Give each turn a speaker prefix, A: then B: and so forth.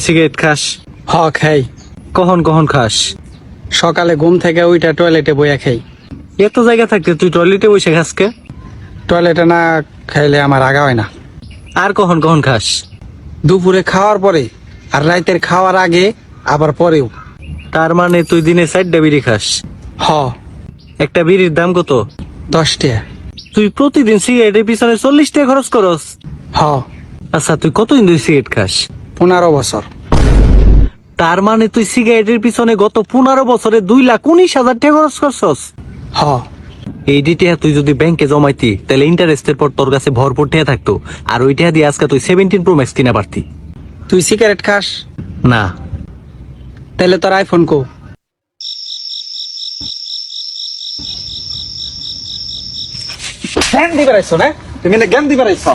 A: Cigarette খাস?
B: খাই।
A: কখন কখন খাস?
B: সকালে ঘুম থেকে ওইটা টয়লেটে বইয়া খাই।
A: এত জায়গা থাকতে তুই টয়লেটে বসে খাস কে?
B: টয়লেটে না খাইলে আমার আগা হয় না।
A: আর কখন কখন খাস?
B: দুপুরে খাওয়ার পরে আর রাতের খাওয়ার আগে আবার পরেও।
A: তার মানে তুই দিনে 4টা বিড়ি খাস?
B: হ।
A: একটা বিড়ির দাম কত?
B: 10 টাকা।
A: তুই প্রতিদিন সিগারেটের পিছনে 40 টাকা খরচ করস?
B: হ।
A: আচ্ছা তুই কতদিন ধরে সিগারেট খাস?
B: 15 বছর।
A: তার মানে তুই সিগারেটের পিছনে গত 15 বছরে 2,19,000 টাকা খরচ করছস?
B: হ।
A: এই টাকা তুই যদি ব্যাংকে জমাইতি তাহলে ইন্টারেস্টের পর তোর কাছে ভরপুর টাকা থাকতো, আর ওই টাকা দিয়ে আজকে তুই 17 প্রো ম্যাক্স কিনা পারতি।
B: তুই সিগারেট খাস?
A: না।
B: তাহলে তোর আইফোন কো? জ্ঞান দিবার আইছো না? তুমি না জ্ঞান দিবার আইছো?